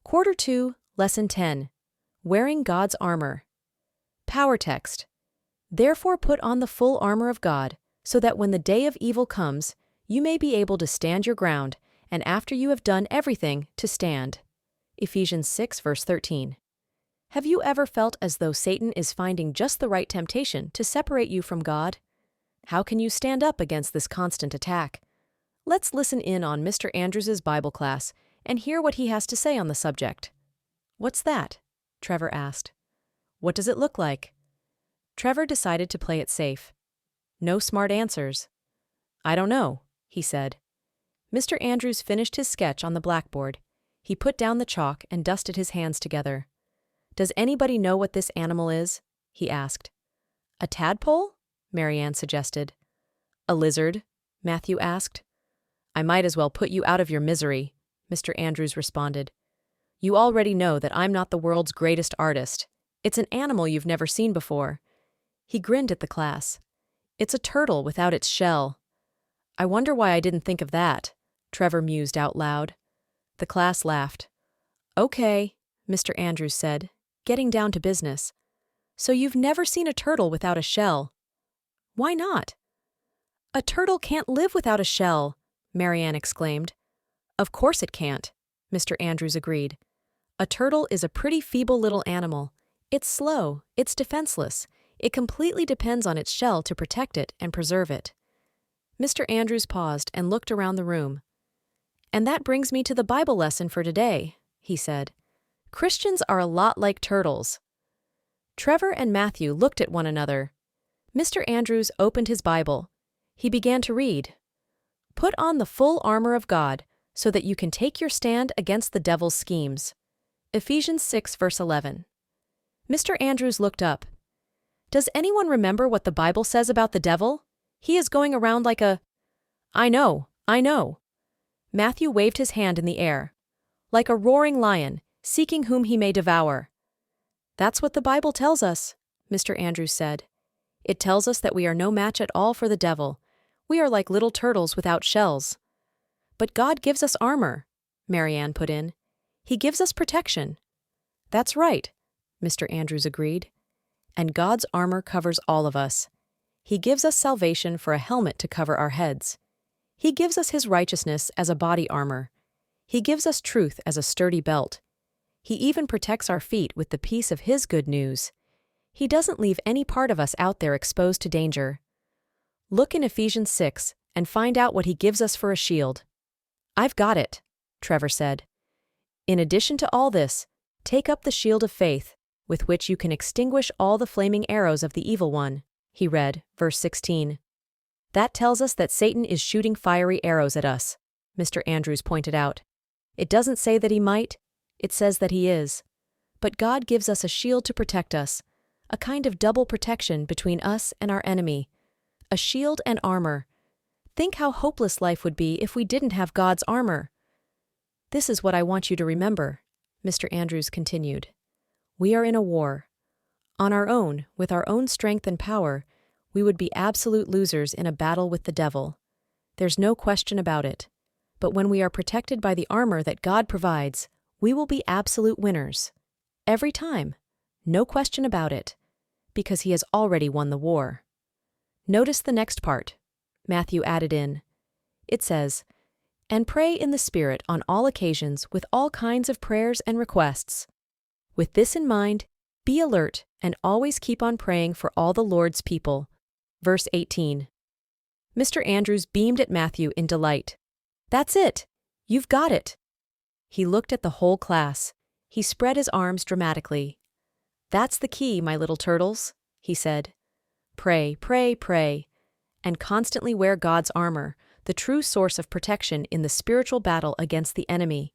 Quarter 2, Lesson 10. Wearing God's Armor. Power Text. Therefore put on the full armor of God, so that when the day of evil comes, you may be able to stand your ground, and after you have done everything, to stand. Ephesians 6, verse 13. Have you ever felt as though Satan is finding just the right temptation to separate you from God? How can you stand up against this constant attack? Let's listen in on Mr. Andrews' Bible class and hear what he has to say on the subject. What's that? Trevor asked. What does it look like? Trevor decided to play it safe. No smart answers. I don't know, he said. Mr. Andrews finished his sketch on the blackboard. He put down the chalk and dusted his hands together. Does anybody know what this animal is? He asked. A tadpole? Marianne suggested. A lizard? Matthew asked. I might as well put you out of your misery, Mr. Andrews responded. You already know that I'm not the world's greatest artist. It's an animal you've never seen before. He grinned at the class. It's a turtle without its shell. I wonder why I didn't think of that, Trevor mused out loud. The class laughed. Okay, Mr. Andrews said, getting down to business. So you've never seen a turtle without a shell. Why not? A turtle can't live without a shell, Marianne exclaimed. Of course it can't, Mr. Andrews agreed. A turtle is a pretty feeble little animal. It's slow, it's defenseless. It completely depends on its shell to protect it and preserve it. Mr. Andrews paused and looked around the room. And that brings me to the Bible lesson for today, he said. Christians are a lot like turtles. Trevor and Matthew looked at one another. Mr. Andrews opened his Bible. He began to read. Put on the full armor of God, so that you can take your stand against the devil's schemes. Ephesians 6, verse 11. Mr. Andrews looked up. Does anyone remember what the Bible says about the devil? He is going around like a... I know. Matthew waved his hand in the air. Like a roaring lion, seeking whom he may devour. That's what the Bible tells us, Mr. Andrews said. It tells us that we are no match at all for the devil. We are like little turtles without shells. But God gives us armor, Marianne put in. He gives us protection. That's right, Mr. Andrews agreed. And God's armor covers all of us. He gives us salvation for a helmet to cover our heads. He gives us his righteousness as a body armor. He gives us truth as a sturdy belt. He even protects our feet with the peace of his good news. He doesn't leave any part of us out there exposed to danger. Look in Ephesians 6 and find out what he gives us for a shield. I've got it, Trevor said. In addition to all this, take up the shield of faith, with which you can extinguish all the flaming arrows of the evil one, he read, verse 16. That tells us that Satan is shooting fiery arrows at us, Mr. Andrews pointed out. It doesn't say that he might, it says that he is. But God gives us a shield to protect us, a kind of double protection between us and our enemy. A shield and armor. Think how hopeless life would be if we didn't have God's armor. This is what I want you to remember, Mr. Andrews continued. We are in a war. On our own, with our own strength and power, we would be absolute losers in a battle with the devil. There's no question about it. But when we are protected by the armor that God provides, we will be absolute winners. Every time. No question about it. Because he has already won the war. Notice the next part. Matthew added in. It says, and pray in the Spirit on all occasions with all kinds of prayers and requests. With this in mind, be alert and always keep on praying for all the Lord's people. Verse 18. Mr. Andrews beamed at Matthew in delight. That's it. You've got it. He looked at the whole class. He spread his arms dramatically. That's the key, my little turtles, he said. Pray, pray, pray, and constantly wear God's armor, the true source of protection in the spiritual battle against the enemy.